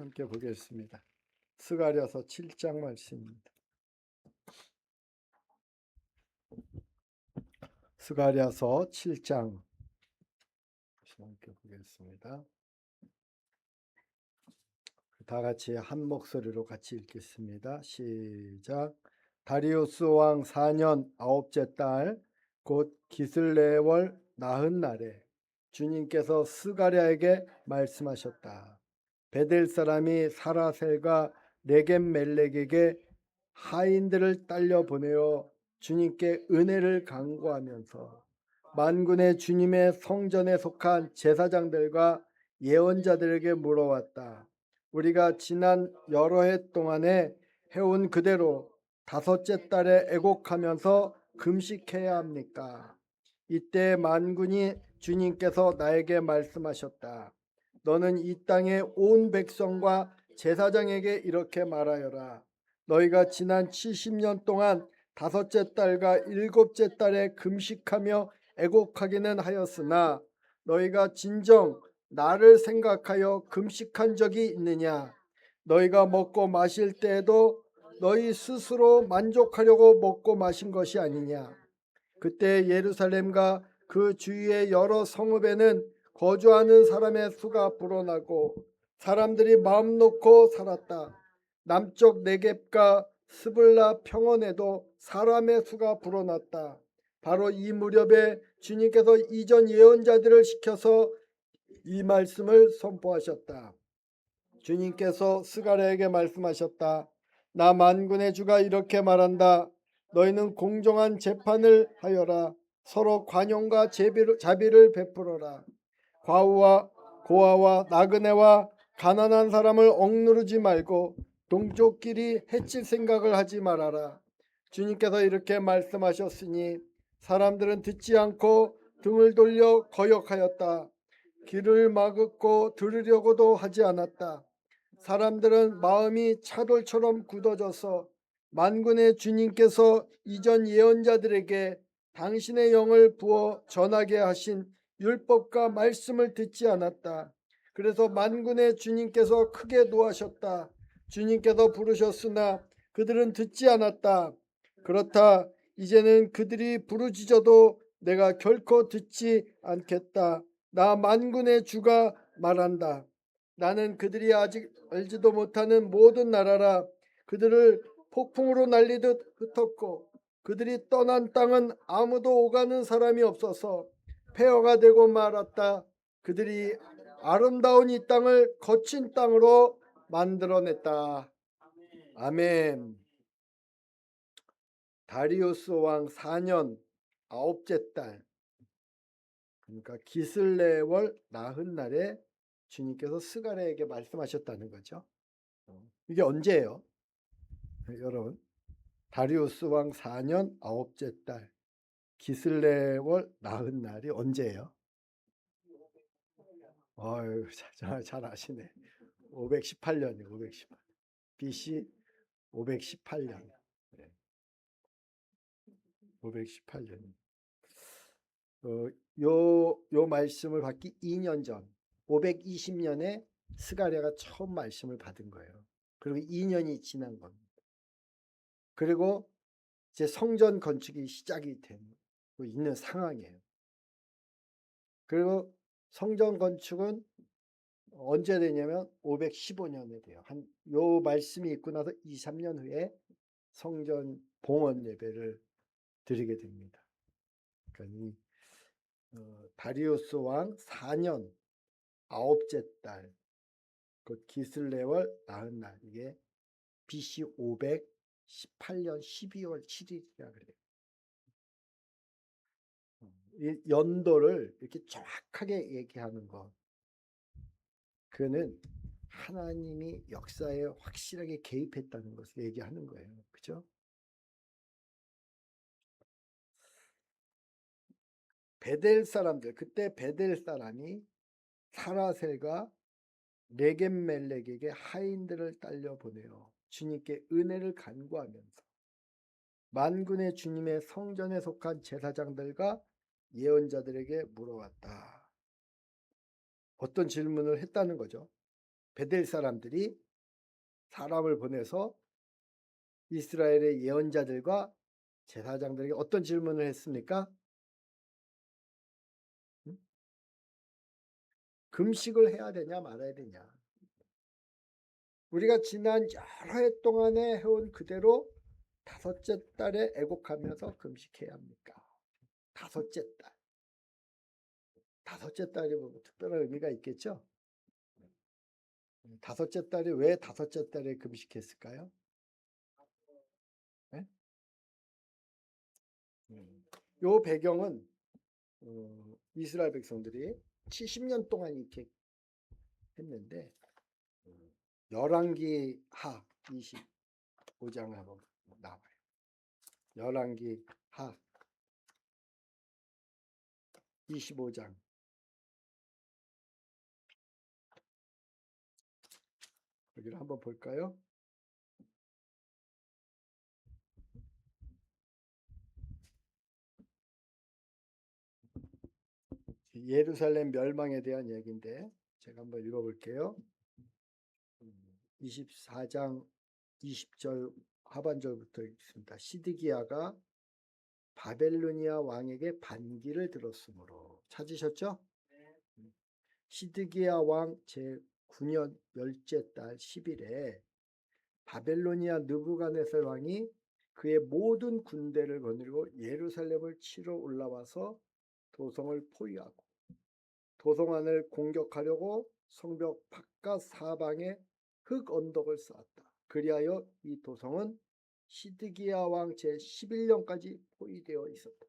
함께 보겠습니다. 스가랴서 7장 말씀입니다. 스가랴서 7장 함께 보겠습니다. 다 같이 한 목소리로 같이 읽겠습니다. 시작. 다리우스 왕 4년 아홉째 달 곧 기슬레월 나흔 날에 주님께서 스가랴에게 말씀하셨다. 베델 사람이 사라셀과 레겜 멜렉에게 하인들을 딸려 보내어 주님께 은혜를 간구하면서 만군의 주님의 성전에 속한 제사장들과 예언자들에게 물어왔다. 우리가 지난 여러 해 동안에 해온 그대로 다섯째 달에 애곡하면서 금식해야 합니까? 이때 만군이 주님께서 나에게 말씀하셨다. 너는 이 땅의 온 백성과 제사장에게 이렇게 말하여라. 너희가 지난 70년 동안 다섯째 달과 일곱째 달에 금식하며 애곡하기는 하였으나 너희가 진정 나를 생각하여 금식한 적이 있느냐? 너희가 먹고 마실 때에도 너희 스스로 만족하려고 먹고 마신 것이 아니냐? 그때 예루살렘과 그 주위의 여러 성읍에는 거주하는 사람의 수가 불어나고 사람들이 마음 놓고 살았다. 남쪽 네겝과 스불라 평원에도 사람의 수가 불어났다. 바로 이 무렵에 주님께서 이전 예언자들을 시켜서 이 말씀을 선포하셨다. 주님께서 스가랴에게 말씀하셨다. 나 만군의 주가 이렇게 말한다. 너희는 공정한 재판을 하여라. 서로 관용과 자비를 베풀어라. 과부와 고아와 나그네와 가난한 사람을 억누르지 말고 동족끼리 해칠 생각을 하지 말아라. 주님께서 이렇게 말씀하셨으니 사람들은 듣지 않고 등을 돌려 거역하였다. 귀를 막고 들으려고도 하지 않았다. 사람들은 마음이 차돌처럼 굳어져서 만군의 주님께서 이전 예언자들에게 당신의 영을 부어 전하게 하신 율법과 말씀을 듣지 않았다. 그래서 만군의 주님께서 크게 노하셨다. 주님께서 부르셨으나 그들은 듣지 않았다. 그렇다. 이제는 그들이 부르짖어도 내가 결코 듣지 않겠다. 나 만군의 주가 말한다. 나는 그들이 아직 알지도 못하는 모든 나라라. 그들을 폭풍으로 날리듯 흩었고 그들이 떠난 땅은 아무도 오가는 사람이 없어서 폐허가 되고 말았다. 그들이 아름다운 이 땅을 거친 땅으로 만들어냈다. 아멘. 다리우스 왕 4년 아홉째 달, 그러니까 기슬레월 나흔 날에 주님께서 스가랴에게 말씀하셨다는 거죠. 이게 언제예요? 여러분, 다리우스 왕 4년 아홉째 달 기슬레월 나흔 날이 언제예요? 어유, 잘 아시네. 518년이요. 518. BC 518년. 네, 518년. 요 말씀을 받기 2년 전 520년에 스가랴가 처음 말씀을 받은 거예요. 그리고 2년이 지난 겁니다. 그리고 이제 성전 건축이 시작이 되고 있는 상황이에요. 그리고 성전 건축은 언제 되냐면 515년에 돼요. 요 말씀이 있고 나서 2, 3년 후에 성전 봉헌 예배를 드리게 됩니다. 그러니까 이 다리우스 왕 4년 아홉째 달, 곧 기슬레월 나흔 날, 이게 BC 518년 12월 7일이라 그래요. 이 연도를 이렇게 정확하게 얘기하는 것, 그는 하나님이 역사에 확실하게 개입했다는 것을 얘기하는 거예요. 그죠? 베델 사람들, 그때 베델 사람이 사라셀과 레겜멜렉에게 하인들을 딸려 보내어 주님께 은혜를 간구하면서 만군의 주님의 성전에 속한 제사장들과 예언자들에게 물어왔다. 어떤 질문을 했다는 거죠? 베델 사람들이 사람을 보내서 이스라엘의 예언자들과 제사장들에게 어떤 질문을 했습니까? 금식을 해야 되냐 말아야 되냐. 우리가 지난 여러 해 동안에 해온 그대로 다섯째 달에 애곡하면서 금식해야 합니까? 다섯째 달. 다섯째 달이 뭐 특별한 의미가 있겠죠? 다섯째 달이 왜 다섯째 달에 금식했을까요? 네? 요 배경은 이스라엘 백성들이 70년 동안 이렇게 했는데 열왕기 하 25장 한번 나와요. 열왕기 하 25장 여기를 한번 볼까요? 예루살렘 멸망에 대한 얘기인데 제가 한번 읽어볼게요. 24장 20절 하반절부터 읽습니다. 시드기야가 바벨로니아 왕에게 반기를 들었으므로 찾으셨죠? 시드기야 왕 제9년 열째 달 10일에 바벨로니아 느부갓네살 왕이 그의 모든 군대를 거느리고 예루살렘을 치러 올라와서 도성을 포위하고 도성 안을 공격하려고 성벽 바깥 사방에 흙 언덕을 쌓았다. 그리하여 이 도성은 시드기야 왕 제11년까지 포위되어 있었다.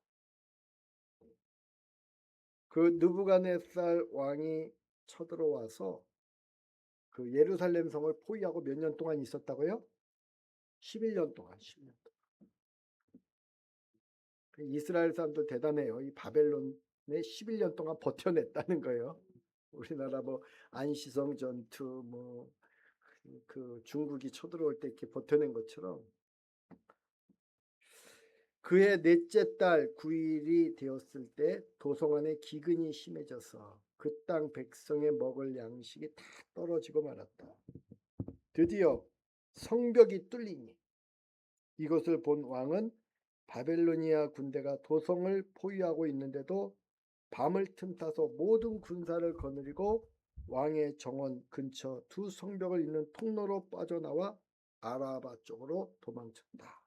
그 느부갓네살 왕이 쳐들어와서 그 예루살렘 성을 포위하고 몇 년 동안 있었다고요? 11년 동안. 11년 동안. 이스라엘 사람들 대단해요. 이 바벨론에 11년 동안 버텨냈다는 거예요. 우리나라 뭐 안시성 전투 뭐 그 중국이 쳐들어올 때 이렇게 버텨낸 것처럼 그의 넷째 달 9일이 되었을 때 도성 안에 기근이 심해져서 그 땅 백성의 먹을 양식이 다 떨어지고 말았다. 드디어 성벽이 뚫리니 이것을 본 왕은 바벨로니아 군대가 도성을 포위하고 있는데도 밤을 틈타서 모든 군사를 거느리고 왕의 정원 근처 두 성벽을 잇는 통로로 빠져나와 아라바 쪽으로 도망쳤다.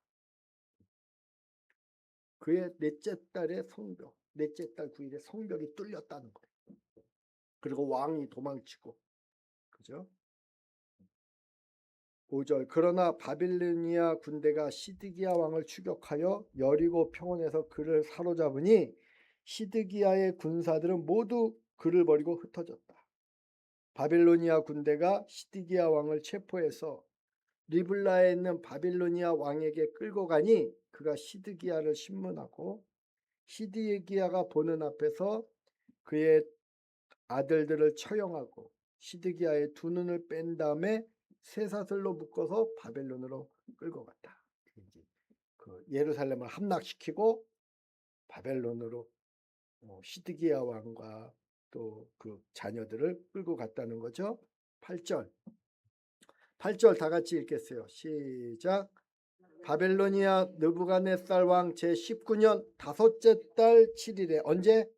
그의 넷째 달의 성벽, 넷째 달 9일에 성벽이 뚫렸다는 거예요. 그리고 왕이 도망치고, 그죠? 5절 그러나 바빌로니아 군대가 시드기야 왕을 추격하여 여리고 평원에서 그를 사로잡으니 시드기야의 군사들은 모두 그를 버리고 흩어졌다. 바빌로니아 군대가 시드기야 왕을 체포해서 리블라에 있는 바빌로니아 왕에게 끌고 가니 그가 시드기야를 신문하고 시드기야가 보는 앞에서 그의 아들들을 처형하고 시드기야의 두 눈을 뺀 다음에 쇠사슬로 묶어서 바벨론으로 끌고 갔다. 그 예루살렘을 함락시키고 바벨론으로 시드기야 왕과 또 그 자녀들을 끌고 갔다는 거죠. 8절 다 같이 읽겠어요. 시작. 바벨로니아 느부갓네살 왕 제19년 다섯째 달 7일에 언제?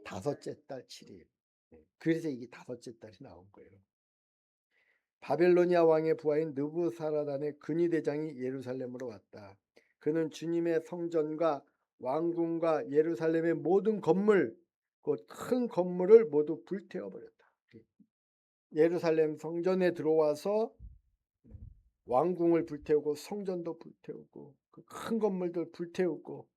다섯째 달 7일. 그래서 이게 다섯째 달이 나온 거예요. 바벨로니아 왕의 부하인 느부사라단의 근위대장이 예루살렘으로 왔다. 그는 주님의 성전과 왕궁과 예루살렘의 모든 건물, 그 큰 건물을 모두 불태워버렸다. 예루살렘 성전에 들어와서 왕궁을 불태우고 성전도 불태우고 그 큰 건물들 불태우고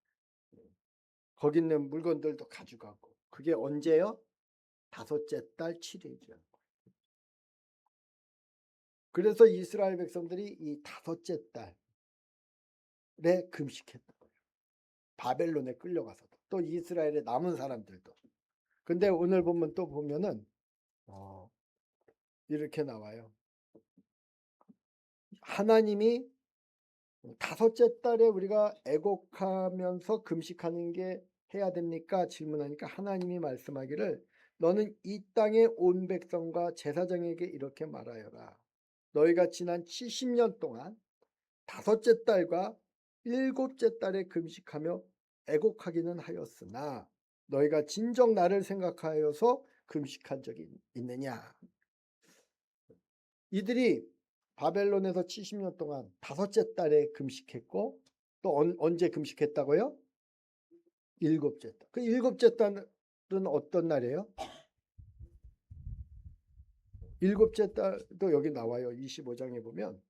거기 있는 물건들도 가져가고 그게 언제요? 다섯째 달 7일이죠. 그래서 이스라엘 백성들이 이 다섯째 달에 금식했던 거예요. 바벨론에 끌려가서도 또 이스라엘에 남은 사람들도. 근데 오늘 보면 또 보면은 이렇게 나와요. 하나님이 다섯째 달에 우리가 애곡하면서 금식하는 게 해야 됩니까? 질문하니까 하나님이 말씀하기를 너는 이 땅의 온 백성과 제사장에게 이렇게 말하여라. 너희가 지난 70년 동안 다섯째 달과 일곱째 달에 금식하며 애곡하기는 하였으나 너희가 진정 나를 생각하여서 금식한 적이 있느냐. 이들이 바벨론에서 70년 동안 다섯째 달에 금식했고 또 언제 금식했다고요? 일곱째 달. 그 일곱째 달은 어떤 날이에요? 일곱째 달도 여기 나와요. 25장에 보면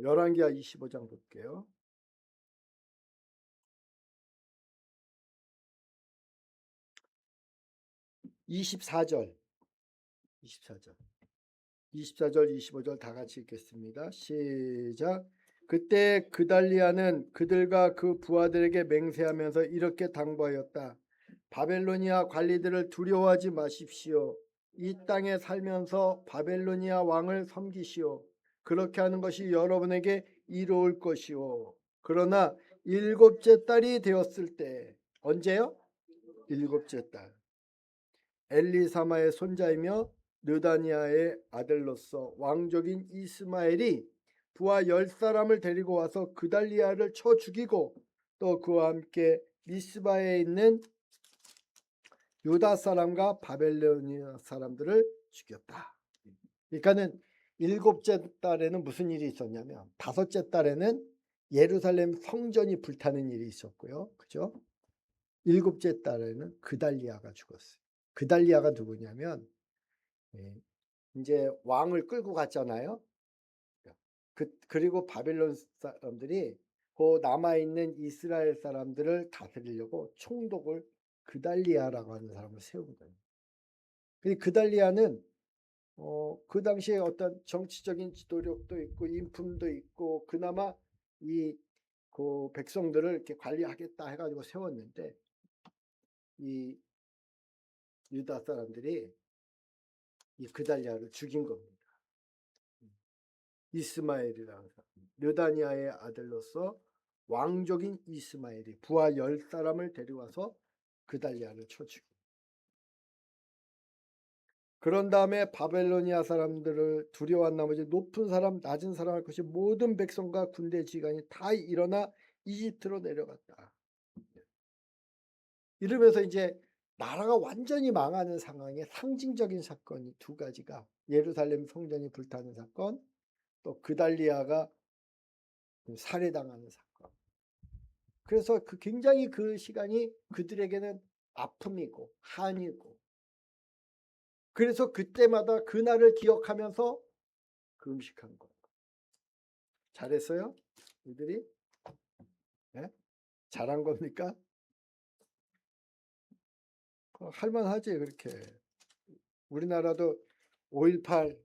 열왕기하 25장 볼게요. 24절 24절 24절 25절 다 같이 읽겠습니다. 시작. 그때 그달리아는 그들과 그 부하들에게 맹세하면서 이렇게 당부하였다. 바벨로니아 관리들을 두려워하지 마십시오. 이 땅에 살면서 바벨로니아 왕을 섬기시오. 그렇게 하는 것이 여러분에게 이로울 것이오. 그러나 일곱째 달이 되었을 때 언제요? 일곱째 달. 엘리사마의 손자이며 느다니아의 아들로서 왕족인 이스마엘이 부하 10사람을 데리고 와서 그달리아를 쳐 죽이고 또 그와 함께 미스바에 있는 유다 사람과 바벨로니아 사람들을 죽였다. 그러니까는 일곱째 달에는 무슨 일이 있었냐면 다섯째 달에는 예루살렘 성전이 불타는 일이 있었고요. 그죠? 일곱째 달에는 그달리아가 죽었어요. 그달리아가 누구냐면 이제 왕을 끌고 갔잖아요. 그리고 바벨론 사람들이 그 남아있는 이스라엘 사람들을 다스리려고 총독을 그달리아라고 하는 사람을 세운 거예요. 그달리아는 그 당시에 어떤 정치적인 지도력도 있고 인품도 있고 그나마 그 백성들을 이렇게 관리하겠다 해가지고 세웠는데 이 유다 사람들이 이 그달리아를 죽인 겁니다. 이스마엘이라는 사람, 르다니아의 아들로서 왕족인 이스마엘이 부하 10사람을 데려와서 그달리아를 쳐 죽인. 그런 다음에 바벨로니아 사람들을 두려워한 나머지 높은 사람 낮은 사람 할 것이 모든 백성과 군대 지휘관이 다 일어나 이집트로 내려갔다. 이러면서 이제 나라가 완전히 망하는 상황에 상징적인 사건이 두 가지가 예루살렘 성전이 불타는 사건 또 그달리아가 살해당하는 사건. 그래서 굉장히 그 시간이 그들에게는 아픔이고 한이고 그래서 그때마다 그날을 기억하면서 금식한 거예요. 잘했어요? 이들이? 네? 잘한 겁니까? 할만하지 그렇게. 우리나라도 5.18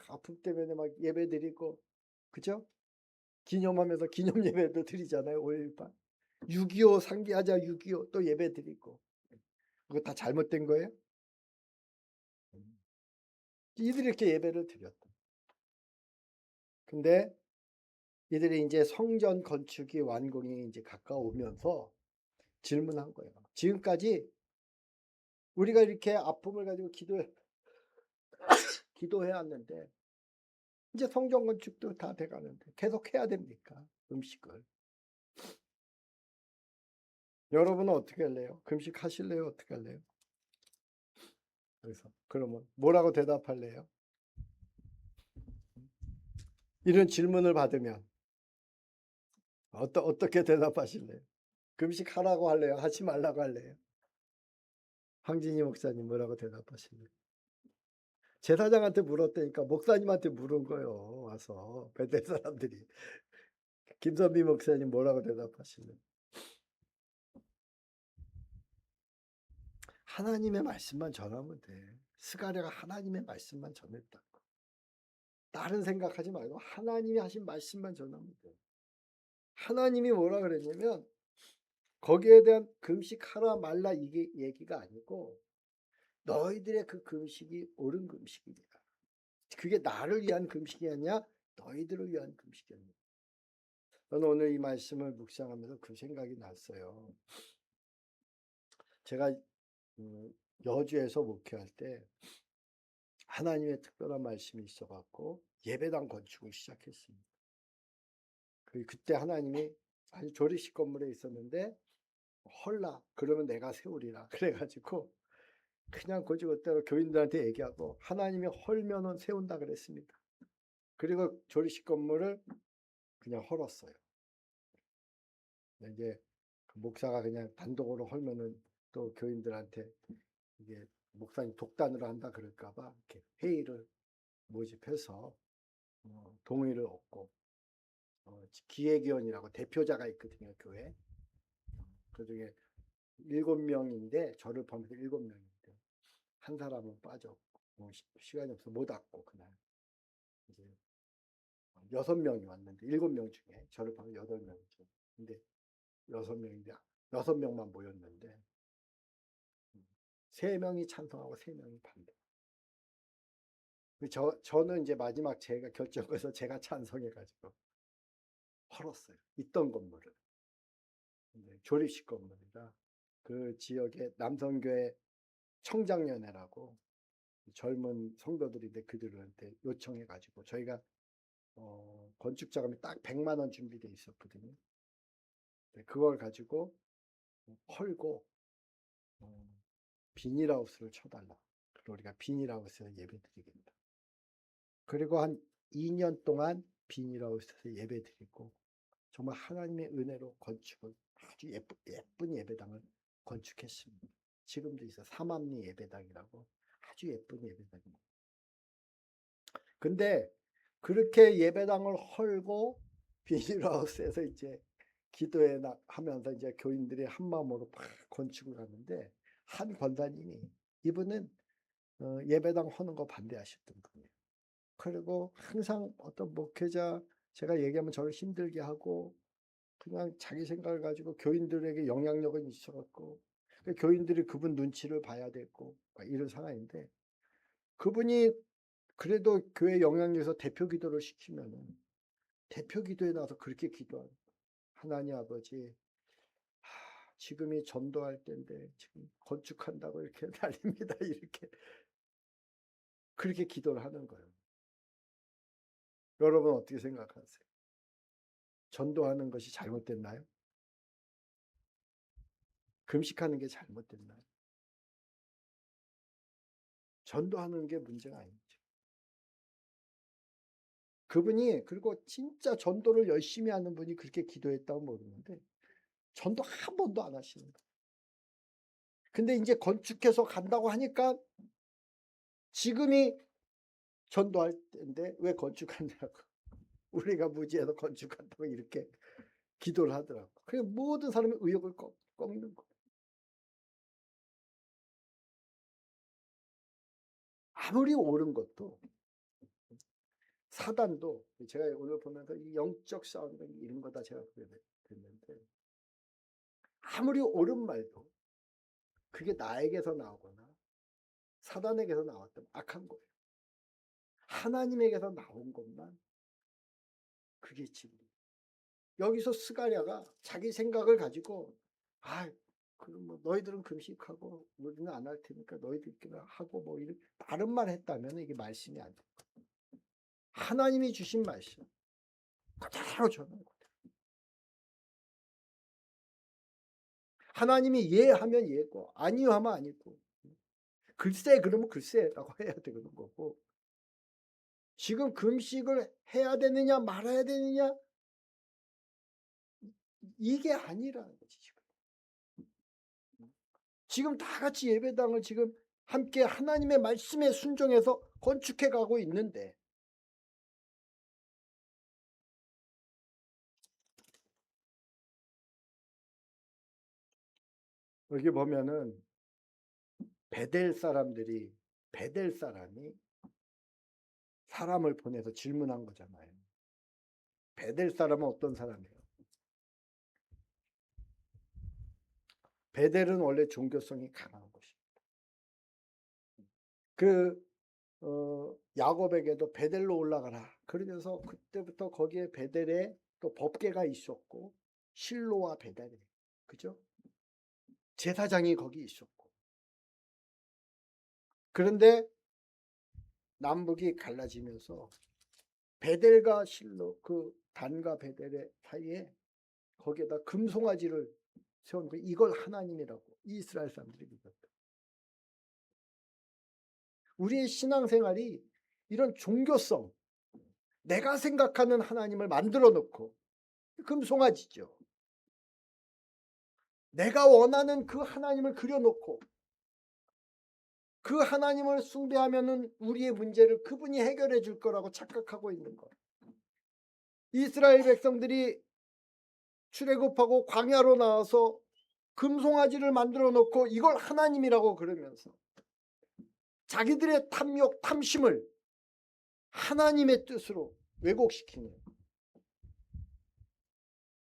아픔 때문에 막 예배 드리고 그죠? 기념하면서 기념 예배도 드리잖아요. 5.18 6.25 상기하자 6.25 또 예배 드리고 그거 다 잘못된 거예요? 이들이 이렇게 예배를 드렸다. 근데 이들이 이제 성전 건축이 완공이 이제 가까우면서 질문한 거예요. 지금까지 우리가 이렇게 아픔을 가지고 기도해 왔는데 이제 성전 건축도 다 돼가는데 계속 해야 됩니까? 금식을. 여러분은 어떻게 할래요? 금식 하실래요? 어떻게 할래요? 그래서 그러면 뭐라고 대답할래요? 이런 질문을 받으면 어떻게 대답하실래요? 금식 하라고 할래요? 하지 말라고 할래요? 황진희 목사님 뭐라고 대답하실래요? 제사장한테 물었다니까 목사님한테 물은 거예요. 와서 베델 사람들이. 김선미 목사님 뭐라고 대답하실래요? 하나님의 말씀만 전하면 돼. 스가랴가 하나님의 말씀만 전했다. 다른 생각하지 말고 하나님이 하신 말씀만 전하면 돼. 하나님이 뭐라 그랬냐면 거기에 대한 금식하라 말라 이게 얘기가 아니고 너희들의 그 금식이 옳은 금식이냐. 그게 나를 위한 금식이 아니냐 너희들을 위한 금식이냐. 저는 오늘 이 말씀을 묵상하면서 그 생각이 났어요. 제가 여주에서 목회할 때 하나님의 특별한 말씀이 있어갖고 예배당 건축을 시작했습니다. 그때 하나님이 아주 조리식 건물에 있었는데 헐라 그러면 내가 세우리라 그래가지고 그냥 곧이그대로 교인들한테 얘기하고 하나님이 헐면은 세운다 그랬습니다. 그리고 조리식 건물을 그냥 헐었어요. 이제 그 목사가 그냥 단독으로 헐면은 또 교인들한테 이게 목사님 독단으로 한다 그럴까봐 이렇게 회의를 모집해서 동의를 얻고 기획위원이라고 대표자가 있거든요, 교회. 그중에 7명인데 저를 포함해서 7명인데 한 사람은 빠졌고 시간이 없어서 못 왔고 그날 이제 6명이 왔는데 7명 중에 저를 포함해서 8명이죠. 근데 6명인데 6명만 모였는데 3명이 찬성하고 3명이 반대. 저는 이제 마지막 제가 결정해서 제가 찬성해가지고 헐었어요. 있던 건물을. 조립식 건물이라 그 지역에 남성교회 청장년회라고 젊은 성도들인데 그들한테 요청해가지고 저희가 건축 자금이 딱 100만 원 준비돼 있었거든요. 그걸 가지고 헐고 비닐하우스를 쳐달라. 그리고 우리가 비닐하우스에서 예배드리겠다. 그리고 한 2년 동안 비닐하우스에서 예배드리고 정말 하나님의 은혜로 건축을 아주 예쁜 예배당을 건축했습니다. 지금도 있어 삼암리 예배당이라고 아주 예쁜 예배당입니다. 근데 그렇게 예배당을 헐고 비닐하우스에서 이제 기도해 하면서 이제 교인들이 한 마음으로 막 건축을 하는데 한 권사님이 이분은 예배당 허는 거 반대하셨던 분이에요. 그리고 항상 어떤 목회자 제가 얘기하면 저를 힘들게 하고 그냥 자기 생각을 가지고 교인들에게 영향력은 있어갖고 교인들이 그분 눈치를 봐야 되고 이런 상황인데 그분이 그래도 교회 영향력에서 대표 기도를 시키면은 대표 기도에 나와서 그렇게 기도하는 하나님 아버지 지금이 전도할 때인데 지금 건축한다고 이렇게 난립니다. 이렇게 그렇게 기도를 하는 거예요. 여러분 어떻게 생각하세요? 전도하는 것이 잘못됐나요? 금식하는 게 잘못됐나요? 전도하는 게 문제가 아니죠. 그분이 그리고 진짜 전도를 열심히 하는 분이 그렇게 기도했다고 모르는데 전도 한 번도 안 하시는 거예요. 근데 이제 건축해서 간다고 하니까 지금이 전도할 때인데 왜 건축하냐고 우리가 무지해서 건축한다고 이렇게 기도를 하더라고. 그래서 모든 사람이 의욕을 꺾는 거예요. 아무리 옳은 것도 사단도 제가 오늘 보면서 이 영적 싸움 이런 거다 제가 됐는데 아무리 옳은 말도 그게 나에게서 나오거나 사단에게서 나왔다면 악한 거예요. 하나님에게서 나온 것만 그게 진리. 여기서 스가랴가 자기 생각을 가지고 그럼 뭐 너희들은 금식하고 우리는 안 할 테니까 너희들끼리 하고 뭐 이런 다른 말 했다면 이게 말씀이 안 돼. 하나님이 주신 말씀 그대로 전하는 거예요. 하나님이 예하면 예고 아니요 하면 아니고 글쎄 그러면 글쎄라고 해야 되는 거고 지금 금식을 해야 되느냐 말아야 되느냐 이게 아니라는 거지. 지금 다 같이 예배당을 지금 함께 하나님의 말씀에 순종해서 건축해 가고 있는데 여기 보면은 베델 사람이 사람을 보내서 질문한 거잖아요. 베델 사람은 어떤 사람이에요? 베델은 원래 종교성이 강한 곳입니다. 야곱에게도 베델로 올라가라. 그러면서 그때부터 거기에 베델에 또 법궤가 있었고 실로와 베델에 그죠? 제사장이 거기 있었고 그런데 남북이 갈라지면서 베델과 실로, 그 단과 베델의 사이에 거기에다 금송아지를 세운 거예요. 이걸 하나님이라고 이스라엘 사람들이 믿었다. 우리의 신앙생활이 이런 종교성, 내가 생각하는 하나님을 만들어 놓고, 금송아지죠. 내가 원하는 그 하나님을 그려놓고 그 하나님을 숭배하면은 우리의 문제를 그분이 해결해 줄 거라고 착각하고 있는 것. 이스라엘 백성들이 출애굽하고 광야로 나와서 금송아지를 만들어 놓고 이걸 하나님이라고 그러면서 자기들의 탐욕, 탐심을 하나님의 뜻으로 왜곡시키는,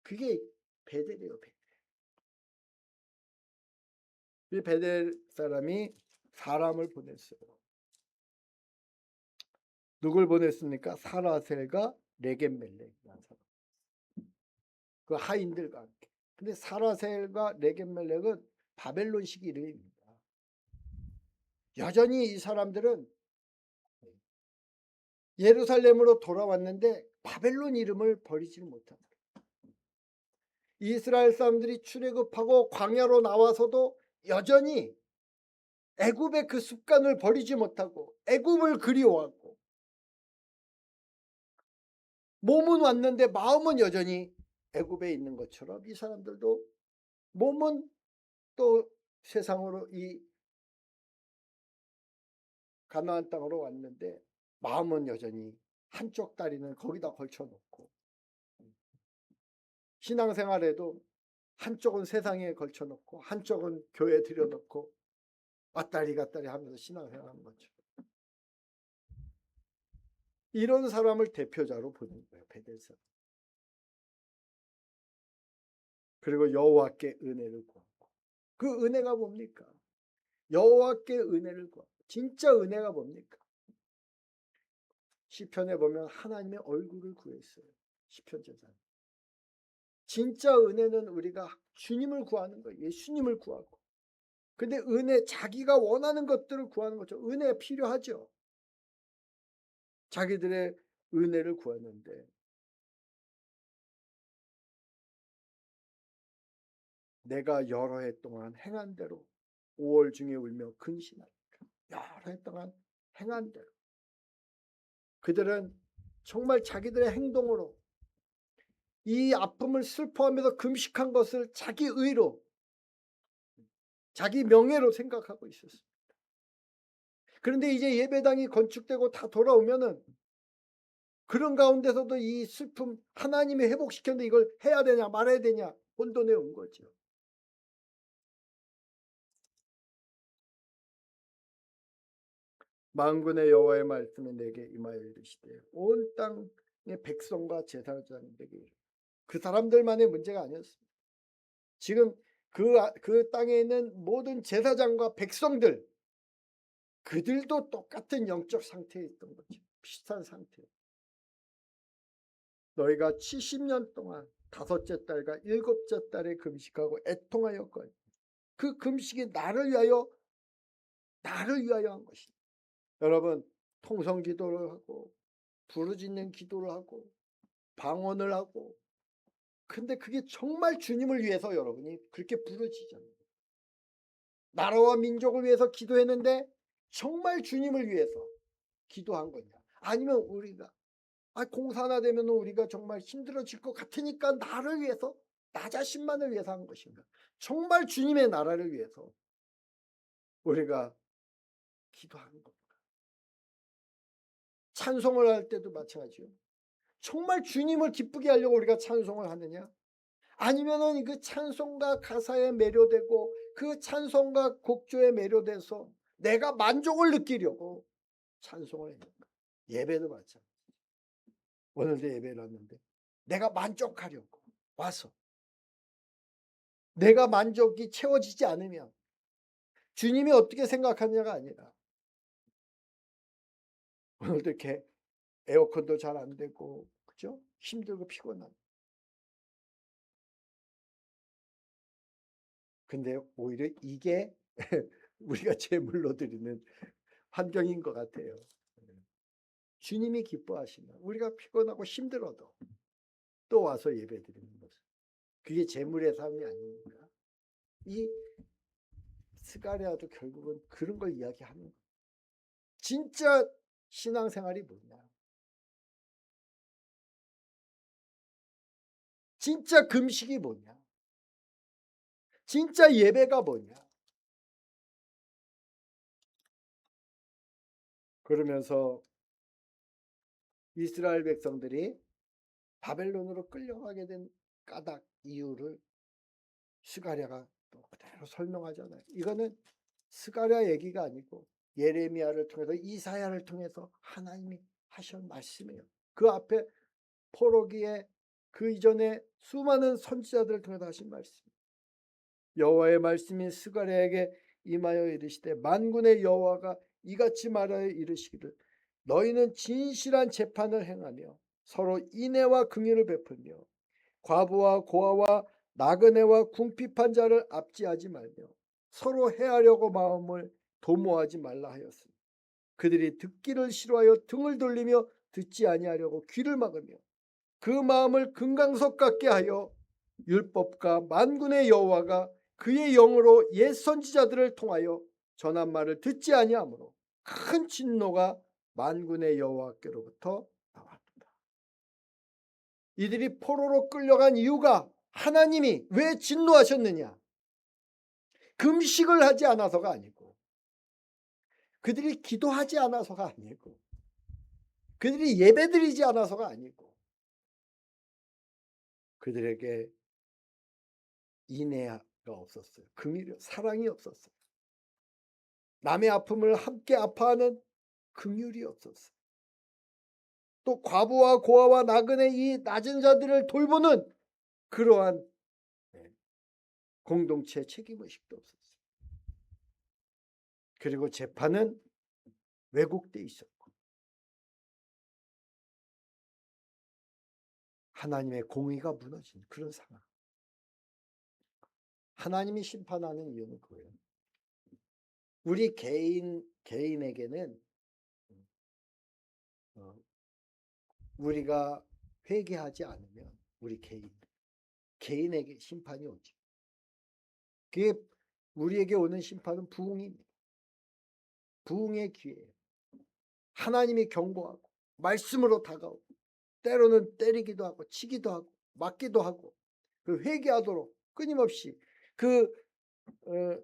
그게 베델이에요. 베델. 이 베델 사람이 사람을 보냈어요. 누굴 보냈습니까? 사라셀과 레겜멜렉이라는 사람. 그 하인들과 함께. 근데 사라셀과 레겜멜렉은 바벨론식 이름입니다. 여전히 이 사람들은 예루살렘으로 돌아왔는데 바벨론 이름을 버리지 못한다. 이스라엘 사람들이 출애굽하고 광야로 나와서도 여전히 애굽의 그 습관을 버리지 못하고 애굽을 그리워하고, 몸은 왔는데 마음은 여전히 애굽에 있는 것처럼 이 사람들도 몸은 또 세상으로, 이 가나안 땅으로 왔는데 마음은 여전히 한쪽 다리는 거기다 걸쳐놓고, 신앙생활에도 한쪽은 세상에 걸쳐놓고 한쪽은 교회에 들여놓고 왔다리 갔다리 하면서 신앙생활하는 거죠. 이런 사람을 대표자로 보는 거예요, 베델사. 그리고 여호와께 은혜를 구하고. 그 은혜가 뭡니까? 여호와께 은혜를 구하고. 진짜 은혜가 뭡니까? 시편에 보면 하나님의 얼굴을 구했어요. 시편 제사는. 진짜 은혜는 우리가 주님을 구하는 거예요. 예수님을 구하고. 근데 은혜, 자기가 원하는 것들을 구하는 거죠. 은혜 필요하죠. 자기들의 은혜를 구하는데 내가 여러 해 동안 행한 대로 5월 중에 울며 근신하리라. 여러 해 동안 행한 대로. 그들은 정말 자기들의 행동으로 이 아픔을 슬퍼하면서 금식한 것을 자기 의로, 자기 명예로 생각하고 있었습니다. 그런데 이제 예배당이 건축되고 다 돌아오면은 그런 가운데서도 이 슬픔, 하나님이 회복시켰는데 이걸 해야 되냐 말아야 되냐 혼돈에 온 거죠. 만군의 여호와의 말씀이 내게 임하여 이르시되 온 땅의 백성과 제사장들에게 이르라. 그 사람들만의 문제가 아니었습니다. 지금 그 땅에 있는 모든 제사장과 백성들, 그들도 똑같은 영적 상태에 있던 거죠. 비슷한 상태. 너희가 70년 동안 다섯째 달과 일곱째 달에 금식하고 애통하였거니 그 금식이 나를 위하여 한 것이다. 여러분, 통성 기도를 하고 부르짖는 기도를 하고 방언을 하고, 근데 그게 정말 주님을 위해서 여러분이 그렇게 부르짖잖아요. 나라와 민족을 위해서 기도했는데 정말 주님을 위해서 기도한 거냐? 아니면 우리가 공사나 되면 우리가 정말 힘들어질 것 같으니까 나를 위해서, 나 자신만을 위해서 한 것인가? 정말 주님의 나라를 위해서 우리가 기도하는 겁니다. 찬송을 할 때도 마찬가지요. 정말 주님을 기쁘게 하려고 우리가 찬송을 하느냐? 아니면은 그 찬송가 가사에 매료되고 그 찬송가 곡조에 매료돼서 내가 만족을 느끼려고 찬송을 했는가? 예배도 마찬가지. 오늘도 예배를 하는데 내가 만족하려고 와서 내가 만족이 채워지지 않으면 주님이 어떻게 생각하느냐가 아니라, 오늘도 이렇게 에어컨도 잘 안 되고 그죠? 힘들고 피곤한. 근데 오히려 이게 우리가 제물로 드리는 환경인 것 같아요. 주님이 기뻐하시면 우리가 피곤하고 힘들어도 또 와서 예배드리는 모습. 그게 재물의 삶이 아닙니까? 이 스가랴도 결국은 그런 걸 이야기하는 거예요. 진짜 신앙생활이 뭐냐? 진짜 금식이 뭐냐? 진짜 예배가 뭐냐? 그러면서 이스라엘 백성들이 바벨론으로 끌려가게 된 까닭 이유를 스가랴가 또 그대로 설명하잖아요. 이거는 스가랴 얘기가 아니고 예레미야를 통해서 이사야를 통해서 하나님이 하신 말씀이에요. 그 앞에 포로기에 그 이전에 수많은 선지자들을 통해서 하신 말씀. 여호와의 말씀이 스가랴에게 임하여 이르시되 만군의 여호와가 이같이 말하여 이르시기를 너희는 진실한 재판을 행하며 서로 인애와 긍휼을 베풀며 과부와 고아와 나그네와 궁핍한 자를 압제하지 말며 서로 해하려고 마음을 도모하지 말라 하였으니 그들이 듣기를 싫어하여 등을 돌리며 듣지 아니하려고 귀를 막으며 그 마음을 금강석 같게 하여 율법과 만군의 여호와가 그의 영으로 옛 선지자들을 통하여 전한 말을 듣지 아니하므로 큰 진노가 만군의 여호와께로부터 나왔다. 이들이 포로로 끌려간 이유가 하나님이 왜 진노하셨느냐? 금식을 하지 않아서가 아니고 그들이 기도하지 않아서가 아니고 그들이 예배드리지 않아서가 아니고 그들에게 인애가 없었어요. 긍휼이 사랑이 없었어요. 남의 아픔을 함께 아파하는 긍휼이 없었어요. 또 과부와 고아와 나그네 이 낮은 자들을 돌보는 그러한 공동체 책임의식도 없었어요. 그리고 재판은 왜곡돼 있었고 하나님의 공의가 무너진 그런 상황. 하나님이 심판하는 이유는 그거예요. 우리 개인에게는 우리가 회개하지 않으면 우리 개인에게 심판이 오지. 그게 우리에게 오는 심판은 부흥입니다. 부흥의 기회예요. 하나님이 경고하고 말씀으로 다가오고 때로는 때리기도 하고 치기도 하고 맞기도 하고 그 회개하도록 끊임없이 그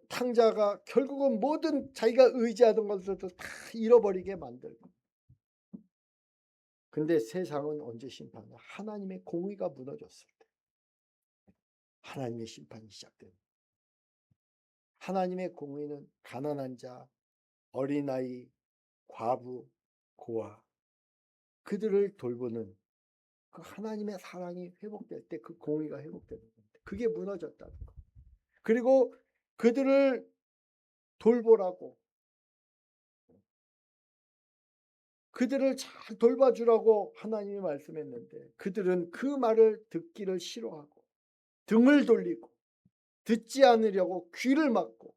탕자가 결국은 모든 자기가 의지하던 것들도 다 잃어버리게 만들고. 근데 세상은 언제 심판하냐? 하나님의 공의가 무너졌을 때 하나님의 심판이 시작됩니다. 하나님의 공의는 가난한 자, 어린아이, 과부, 고아 그들을 돌보는 그 하나님의 사랑이 회복될 때 그 공의가 회복되는 겁니다. 그게 무너졌다는 거. 그리고 그들을 돌보라고 그들을 잘 돌봐주라고 하나님이 말씀했는데 그들은 그 말을 듣기를 싫어하고 등을 돌리고 듣지 않으려고 귀를 막고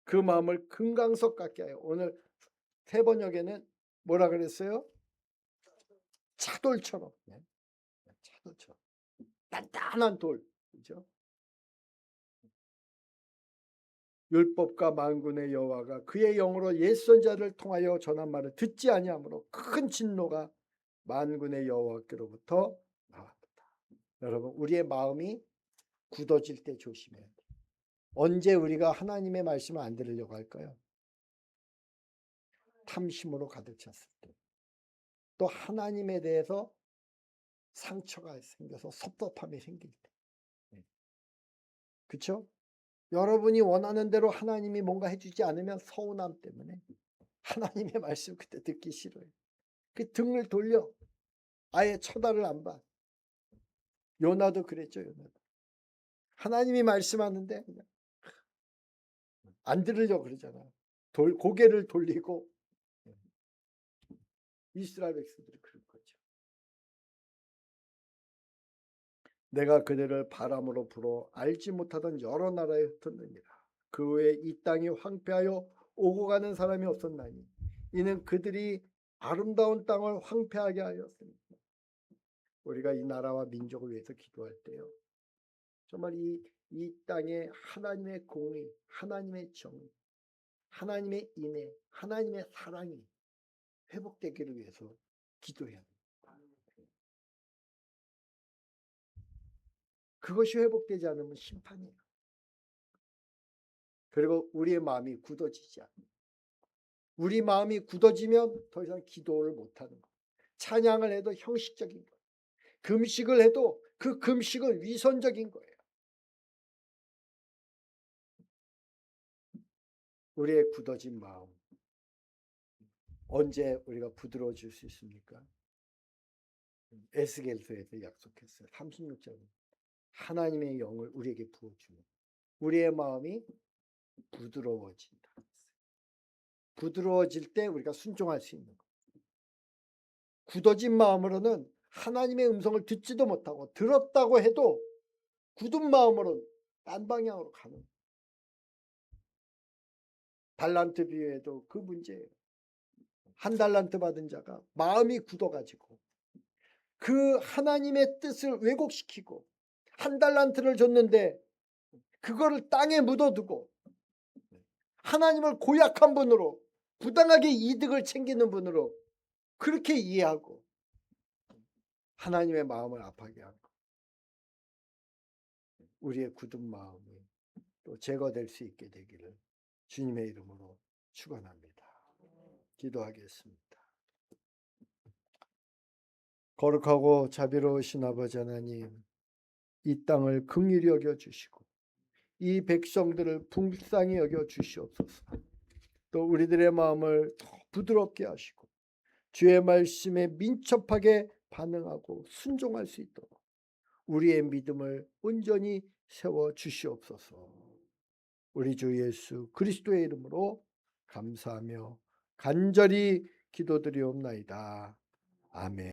그 마음을 금강석 같게 하여 오늘 세번역에는 뭐라 그랬어요? 차돌처럼 차돌처럼 단단한 돌 그죠? 율법과 만군의 여호와가 그의 영으로 옛 선자를 통하여 전한 말을 듣지 아니하므로 큰 진노가 만군의 여호와께로부터 나왔다. 여러분 우리의 마음이 굳어질 때 조심해야 돼요. 언제 우리가 하나님의 말씀을 안 들으려고 할까요? 탐심으로 가득 찼을 때. 또 하나님에 대해서 상처가 생겨서 섭섭함이 생길 때. 그렇죠? 여러분이 원하는 대로 하나님이 뭔가 해주지 않으면 서운함 때문에 하나님의 말씀 그때 듣기 싫어요. 그 등을 돌려 아예 쳐다를 안 봐. 요나도 그랬죠. 요나도. 하나님이 말씀하는데 그냥 안 들으려고 그러잖아. 고개를 돌리고 이스라엘 백성들이 그런 거죠. 내가 그들을 바람으로 불어 알지 못하던 여러 나라에 흩었느니라. 그 후에 이 땅이 황폐하여 오고 가는 사람이 없었나니 이는 그들이 아름다운 땅을 황폐하게 하였습니다. 우리가 이 나라와 민족을 위해서 기도할 때요, 정말 이 땅에 하나님의 공의, 하나님의 정의, 하나님의 인애, 하나님의 사랑이 회복되기를 위해서 기도해야 합니다. 그것이 회복되지 않으면 심판이에요. 그리고 우리의 마음이 굳어지지 않아요. 우리 마음이 굳어지면 더 이상 기도를 못하는 거예요. 찬양을 해도 형식적인 거예요. 금식을 해도 그 금식은 위선적인 거예요. 우리의 굳어진 마음, 언제 우리가 부드러워질 수 있습니까? 에스겔서에서 약속했어요. 36절. 하나님의 영을 우리에게 부어주면 우리의 마음이 부드러워진다. 부드러워질 때 우리가 순종할 수 있는 거예요. 굳어진 마음으로는 하나님의 음성을 듣지도 못하고, 들었다고 해도 굳은 마음으로는 딴 방향으로 가는 거예요. 달란트 비유에도 그 문제예요. 한 달란트 받은 자가 마음이 굳어가지고 그 하나님의 뜻을 왜곡시키고, 한 달란트를 줬는데 그거를 땅에 묻어두고 하나님을 고약한 분으로, 부당하게 이득을 챙기는 분으로 그렇게 이해하고 하나님의 마음을 아파하게 하고, 우리의 굳은 마음이 또 제거될 수 있게 되기를 주님의 이름으로 축원합니다. 기도하겠습니다. 거룩하고 자비로우신 아버지 하나님, 이 땅을 긍휼히 여겨 주시고 이 백성들을 불쌍히 여겨 주시옵소서. 또 우리들의 마음을 더 부드럽게 하시고 주의 말씀에 민첩하게 반응하고 순종할 수 있도록 우리의 믿음을 온전히 세워 주시옵소서. 우리 주 예수 그리스도의 이름으로 감사하며 간절히 기도드리옵나이다. 아멘.